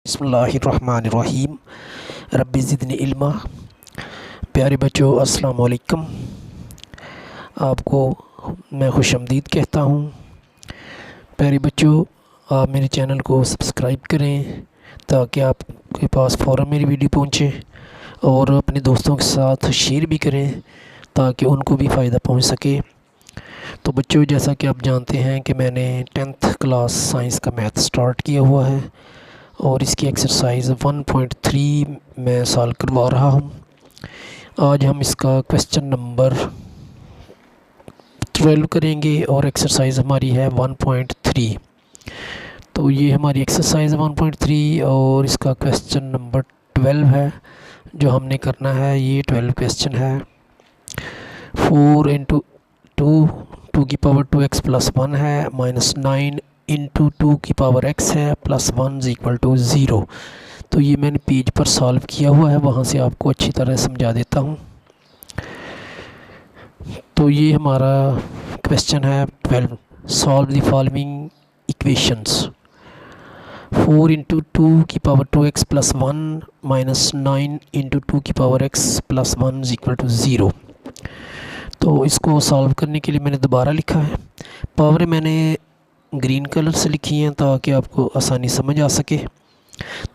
बिस्मिल्लाहिर्रहमानिर्रहीम। रब्बि ज़िदनी इल्मा। प्यारे बच्चों, अस्सलाम वालेकुम। आपको मैं खुशामदीद कहता हूँ। प्यारे बच्चों, आप मेरे चैनल को सब्सक्राइब करें ताकि आपके पास फ़ौरन मेरी वीडियो पहुँचे, और अपने दोस्तों के साथ शेयर भी करें ताकि उनको भी फ़ायदा पहुँच सके। तो बच्चों, जैसा कि आप जानते हैं कि मैंने 10th क्लास साइंस का मैथ स्टार्ट किया हुआ है और इसकी एक्सरसाइज 1.3 मैं सॉल्व करवा रहा हूँ। आज हम इसका क्वेश्चन नंबर 12 करेंगे और एक्सरसाइज हमारी है 1.3। तो ये हमारी एक्सरसाइज 1.3 और इसका क्वेश्चन नंबर 12 है जो हमने करना है। ये 12 क्वेश्चन है। 4 इंटू 2 की पावर 2x प्लस 1 है, -9 इंटू 2 की पावर x है, प्लस 1 इज इक्वल टू 0। तो ये मैंने पेज पर सॉल्व किया हुआ है, वहाँ से आपको अच्छी तरह समझा देता हूँ। तो ये हमारा क्वेश्चन है 12। Solve the following equations. 4 into 2 की पावर 2x प्लस 1 -9 इंटू 2 की power x plus 1 is equal to 0। तो इसको सॉल्व करने के लिए मैंने दोबारा लिखा है। पावर मैंने ग्रीन कलर से लिखी हैं ताकि आपको आसानी समझ आ सके।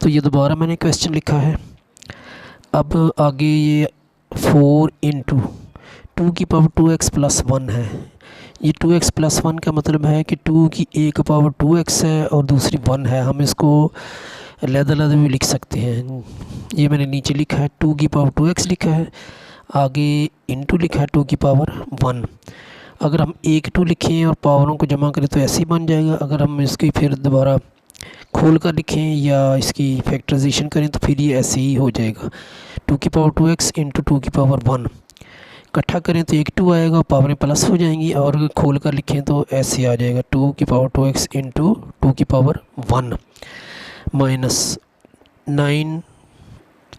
तो ये दोबारा मैंने क्वेश्चन लिखा है। अब आगे ये 4 इंटू 2 की पावर 2x प्लस 1 है। ये 2x प्लस 1 का मतलब है कि 2 की एक पावर 2x है और दूसरी 1 है। हम इसको अलग-अलग भी लिख सकते हैं। ये मैंने नीचे लिखा है 2 की पावर 2x लिखा है, आगे इंटू लिखा है 2 की पावर 1। अगर हम 1 2 लिखें और पावरों को जमा करें तो ऐसे ही बन जाएगा। अगर हम इसकी फिर दोबारा खोल कर लिखें या इसकी फैक्टराइजेशन करें तो फिर ये ऐसे ही हो जाएगा। 2 की पावर 2x इंटू 2 की पावर 1 इकट्ठा करें तो 1 2 आएगा, पावरें प्लस हो जाएंगी, और खोल कर लिखें तो ऐसे आ जाएगा 2 की पावर 2x इंटू 2 की पावर 1 -9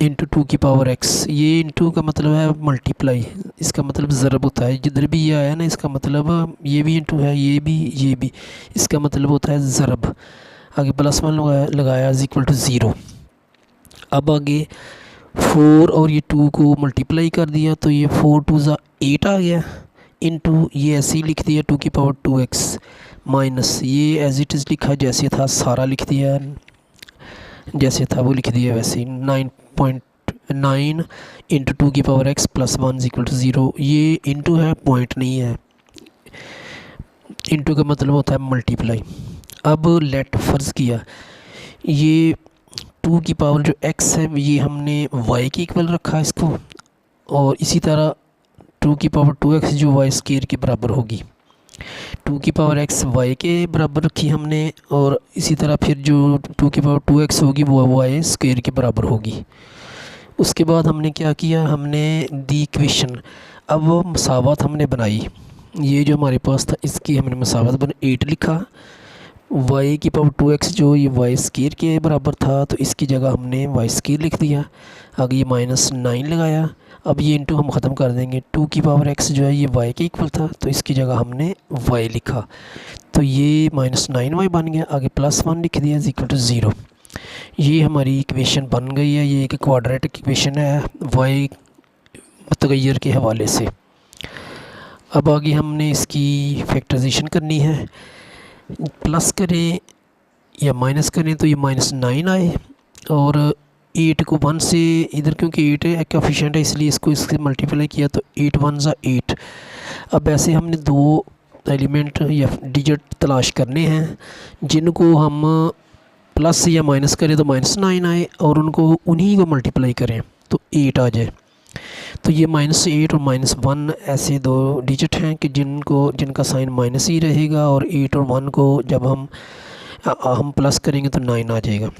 इंटू 2 की पावर x। ये इंटू का मतलब है मल्टीप्लाई, इसका मतलब ज़रब होता है। जिधर भी ये आया ना, इसका मतलब ये भी इंटू है, ये भी, इसका मतलब होता है ज़रब। आगे प्लस 1 लगाया इज इक्वल टू 0। अब आगे 4 और ये 2 को मल्टीप्लाई कर दिया तो ये 4 2 ज़ा 8 आ गया, इंटू ये ऐसे ही लिख दिया 2 की पावर 2x माइनस ये एज इट इज़ लिखा जैसे था, सारा लिख दिया जैसे था वो लिख दिया वैसे ही। 9.9 इंटू 2 की power x plus 1 is equal to 0। ये इंटू है, पॉइंट नहीं है। इंटू का मतलब होता है मल्टीप्लाई। अब लेट फ़र्ज़ किया ये 2 की पावर जो x है ये हमने y के इक्वल रखा है इसको, और इसी तरह 2 की पावर 2x जो y स्क्वायर के बराबर होगी। 2 की पावर x y के बराबर रखी हमने, और इसी तरह फिर जो 2 की पावर 2x होगी वो y स्क्वायर के बराबर होगी। उसके बाद हमने क्या किया, हमने दी इक्वेशन। अब वो मसावत हमने बनाई। ये जो हमारे पास था इसकी हमने मसावत बना 8 लिखा। y की पावर 2x जो ये y स्क्वायर के बराबर था तो इसकी जगह हमने y स्क्वायर लिख दिया। आगे ये -9 लगाया। अब ये इंटू हम ख़त्म कर देंगे। 2 की पावर x जो है ये y के इक्वल था तो इसकी जगह हमने y लिखा, तो ये -9y बन गया। आगे प्लस 1 लिख दिया इज इक्वल टू 0। ये हमारी इक्वेशन बन गई है। ये एक क्वाड्रेटिक इक्वेशन है y मुतगय्यर के हवाले से। अब आगे हमने इसकी फैक्टराइजेशन करनी है। प्लस करें या माइनस करें तो ये -9 आए, और 8 को 1 से इधर क्योंकि 8 है कोएफिशिएंट है इसलिए इसको इससे मल्टीप्लाई किया तो 8 1 ज़ा 8। अब ऐसे हमने 2 एलिमेंट या डिजिट तलाश करने हैं जिनको हम प्लस या माइनस करें तो -9 आए, और उनको उन्हीं को मल्टीप्लाई करें तो 8 आ जाए। तो ये -8 और -1 ऐसे 2 डिजिट हैं कि जिनका साइन माइनस ही रहेगा, और 8 और 1 को जब हम प्लस करेंगे तो 9 आ जाएगा।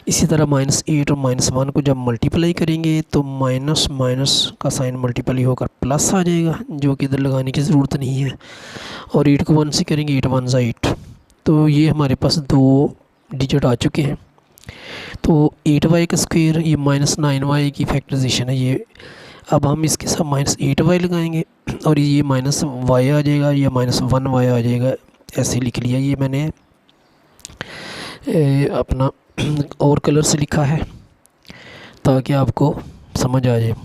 इसी तरह -8 और -1 को जब मल्टीप्लाई करेंगे तो माइनस माइनस का साइन मल्टीप्लाई होकर प्लस आ जाएगा, जो कि इधर लगाने की ज़रूरत नहीं है। और 8 को 1 से करेंगे 8 1 ज़ा 8। तो ये हमारे पास 2 डिजिट आ चुके हैं। तो 8y का स्क्वायर ये -9y की फैक्टराइजेशन है ये। अब हम इसके साथ -8y लगाएंगे और ये -y आ जाएगा या -1y आ जाएगा, ऐसे लिख लिया। ये मैंने अपना और कलर से लिखा है ताकि आपको समझ आ जाए।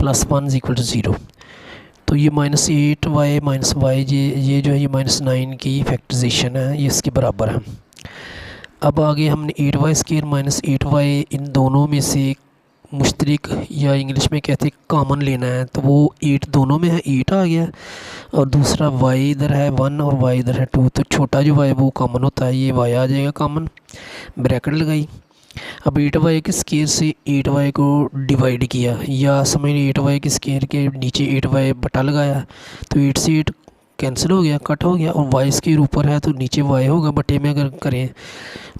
+1 = 0। तो ये -8y - y ये जो है ये -9 की फैक्टराइजेशन है, ये इसके बराबर है। अब आगे हमने 8y² - 8y इन दोनों में से मुश्तरक या इंग्लिश में कहते हैं कॉमन लेना है। तो वो 8 दोनों में है, 8 आ गया, और दूसरा y इधर है 1 और y इधर है 2। तो छोटा जो y वो कॉमन होता है, ये y आ जाएगा कॉमन, ब्रैकेट लगाई। अब 8y के स्केयर से 8y को डिवाइड किया, या समझ 8y के स्केयर के नीचे 8y बटा लगाया, तो 8 से 8 कैंसिल हो गया, कट हो गया। और y स्केयर ऊपर है तो नीचे y होगा, बटे में अगर करें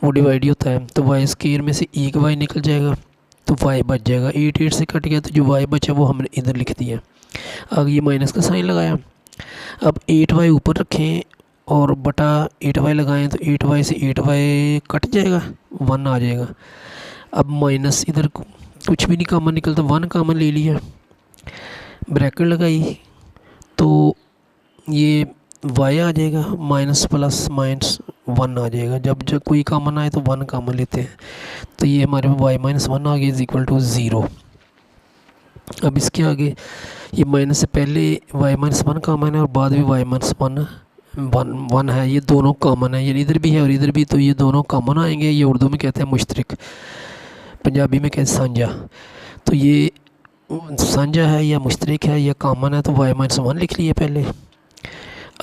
वो डिवाइड ही होता है। तो y स्केयर में से एक y निकल जाएगा, तो y बच जाएगा। 8 8 से कट गया, तो जो y बचा वो हमने इधर लिख दिया। अब ये माइनस का साइन लगाया। अब 8y ऊपर रखें और बटा 8y लगाएं, तो 8y से 8y कट जाएगा, 1 आ जाएगा। अब माइनस इधर कुछ भी नहीं कॉमन निकलता, 1 कॉमन ले लिया, ब्रैकेट लगाई, तो ये y आ जाएगा, माइनस प्लस माइनस 1 आ जाएगा। जब कोई कॉमन आए तो 1 कॉमन लेते हैं, तो ये हमारे y - 1 आ गया = 0। अब इसके आगे ये माइनस से पहले y - 1 कॉमन है और बाद में y - 1 है, ये दोनों कॉमन है, यानी इधर भी है और इधर भी, तो ये दोनों कॉमन आएंगे। ये उर्दू में कहते हैं मुश्तरक, पंजाबी में कहते हैं साझा। तो ये साझा है या मुश्तरक है या कॉमन है, तो y - 1 लिख लिया पहले।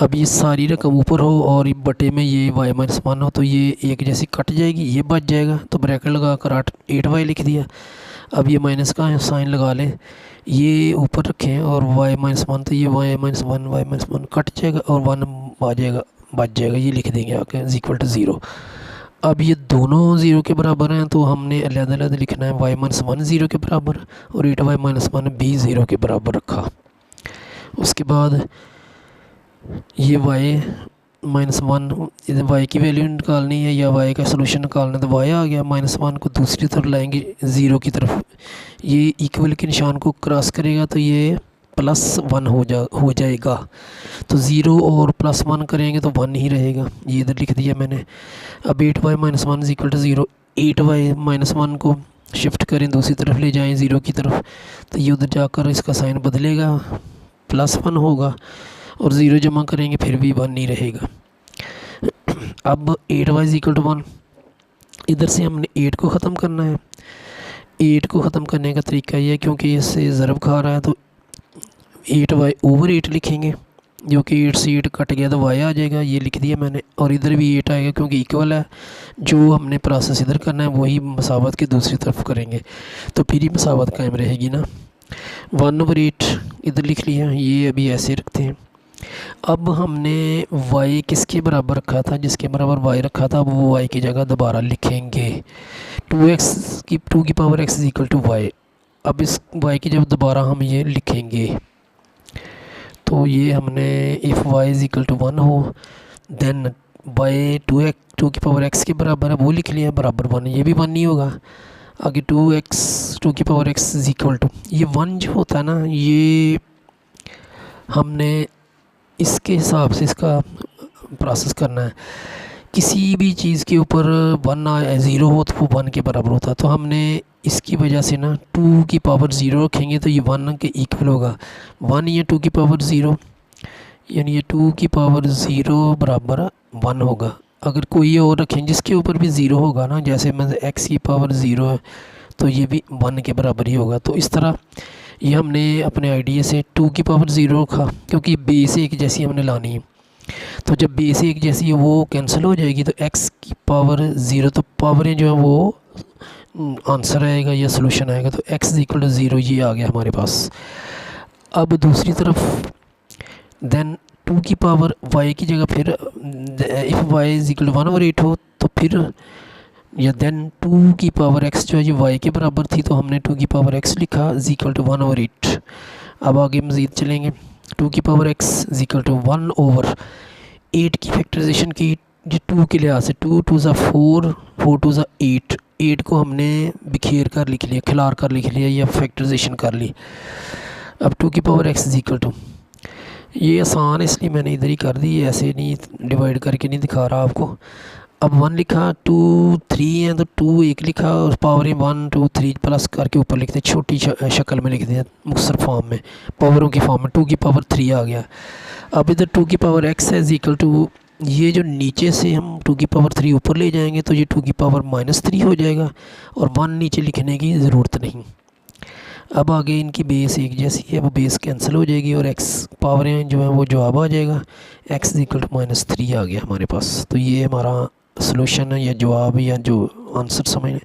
अब ये सारी रकम ऊपर हो और बटे में ये y - 1 हो, तो ये एक जैसी कट जाएगी, ये बच जाएगा, तो ब्रैकेट लगा कर 8y लिख दिया। अब ये माइनस का साइन लगा लें, ये ऊपर रखें और y - 1, तो ये y - 1 कट जाएगा और 1 आ जाएगा, बच जाएगा, ये लिख देंगे आके = 0। अब ये दोनों 0 के बराबर हैं, तो हमने अलग-अलग लिखना है। y - 1 0 के बराबर और 8y - 1 भी 0 के बराबर रखा। उसके बाद ये y - 1, इधर y की वैल्यू निकालनी है या y का सलूशन निकालना है, तो y आ गया। -1 को दूसरी तरफ लाएंगे 0 की तरफ, ये इक्वल के निशान को क्रॉस करेगा, तो ये +1 हो जाएगा। तो 0 और +1 करेंगे तो 1 ही रहेगा, ये इधर लिख दिया मैंने। अब 8y - 1 = 0। 8y - 1 को शिफ्ट करें, दूसरी तरफ ले जाएं 0 की तरफ, तो ये उधर जाकर इसका साइन बदलेगा, +1 होगा, और 0 जमा करेंगे फिर भी 1 नहीं रहेगा। अब 8y = 1, इधर से हमने 8 को ख़त्म करना है। 8 को ख़त्म करने का तरीका ये है, क्योंकि इससे ज़रब खा रहा है, तो 8y/8 लिखेंगे, जो कि 8 से 8 कट गया तो y आ जाएगा, ये लिख दिया मैंने। और इधर भी 8 आएगा क्योंकि इक्वल है, जो हमने प्रोसेस इधर करना है वही मसावत के दूसरी तरफ करेंगे, तो फिर ही मसावत कायम रहेगी ना। 1/8 इधर लिख लिया, ये अभी ऐसे रखते हैं। अब हमने y किसके बराबर रखा था, जिसके बराबर y रखा था, अब वो y की जगह दोबारा लिखेंगे। 2 की पावर x = y। अब इस y की जब दोबारा हम ये लिखेंगे, तो ये हमने इफ़ y = 1 हो, देन y 2 की पावर x के बराबर है, वो लिख लिया, बराबर 1, ये भी 1 नहीं होगा। आगे 2 की पावर x = ये 1 जो होता है ना, ये हमने इसके हिसाब से इसका प्रोसेस करना है। किसी भी चीज़ के ऊपर 1 आए 0 हो तो वो 1 के बराबर होता है, तो हमने इसकी वजह से ना 2 की पावर 0 रखेंगे, तो ये 1 के इक्वल होगा। 1 या 2 की पावर 0, यानी ये 2 की पावर 0 बराबर 1 होगा। अगर कोई और रखें जिसके ऊपर भी 0 होगा ना, जैसे मैं x की पावर 0 है, तो ये भी 1 के बराबर ही होगा। तो इस तरह ये हमने अपने आइडिया से 2 की पावर 0 रखा, क्योंकि बेस एक जैसी हमने लानी है। तो जब बेस एक जैसी है वो कैंसिल हो जाएगी, तो x की पावर 0, तो पावरें जो है वो आंसर आएगा या सलूशन आएगा, तो x = 0 ये आ गया हमारे पास। अब दूसरी तरफ देन 2 की पावर y की जगह फिर इफ़ y = 1/8 हो, तो फिर या देन 2 की पावर x जो है ये y के बराबर थी, तो हमने 2 की पावर x लिखा = 1/8। अब आगे मज़ीद चलेंगे। 2 की पावर x = 1/8 की फैक्टराइजेशन की, जो 2 के लिहाज से 2 2 ज़ा 4, 4 2 ज़ा 8, 8 को हमने बिखेर कर लिख लिया, खिलार कर लिख लिया या फैक्टराइजेशन कर ली। अब 2 की पावर x = ये आसान है इसलिए मैंने इधर ही कर दी, ऐसे नहीं डिवाइड करके नहीं दिखा रहा आपको। अब 1 लिखा, 2 3 है तो 2 1 लिखा और पावर 1 2 3 प्लस करके ऊपर लिखते, छोटी शक्ल में लिख दिया, मुख्तसर फॉर्म में, पावरों की फॉर्म में 2 की पावर 3 आ गया। अब इधर 2 की पावर x है इक्वल टू, ये जो नीचे से हम 2 की पावर 3 ऊपर ले जाएंगे तो ये 2 की पावर -3 हो जाएगा और 1 नीचे लिखने की ज़रूरत नहीं। अब आगे इनकी बेस एक जैसी है, वो बेस कैंसिल हो जाएगी और x पावरें जो है वो जवाब आ जाएगा, x इक्वल टू -3 आ गया हमारे पास। तो ये हमारा सॉल्यूशन है या जवाब या जो आंसर समझ लें।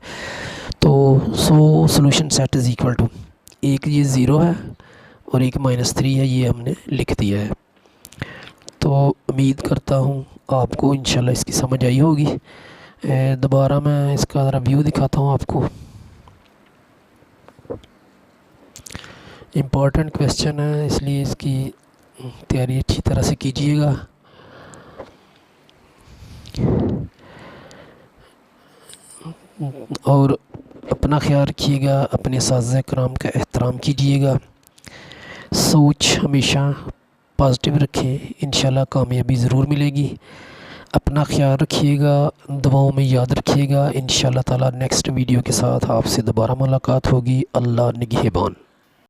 तो solution set is equal to, एक ये ज़ीरो है और एक -3 है, ये हमने लिख दिया है। तो उम्मीद करता हूँ आपको इंशाल्लाह इसकी समझ आई होगी। दोबारा मैं इसका ज़रा व्यू दिखाता हूँ आपको। इम्पॉर्टेंट क्वेश्चन है इसलिए इसकी तैयारी अच्छी तरह से कीजिएगा। और अपना ख्याल रखिएगा, अपने असातिज़ा किराम का एहतराम कीजिएगा, सोच हमेशा पॉजिटिव रखें, इंशाल्लाह कामयाबी ज़रूर मिलेगी। अपना ख्याल रखिएगा, दुआओं में याद रखिएगा। इंशाल्लाह ताला नेक्स्ट वीडियो के साथ आपसे दोबारा मुलाकात होगी। अल्लाह निगहबान।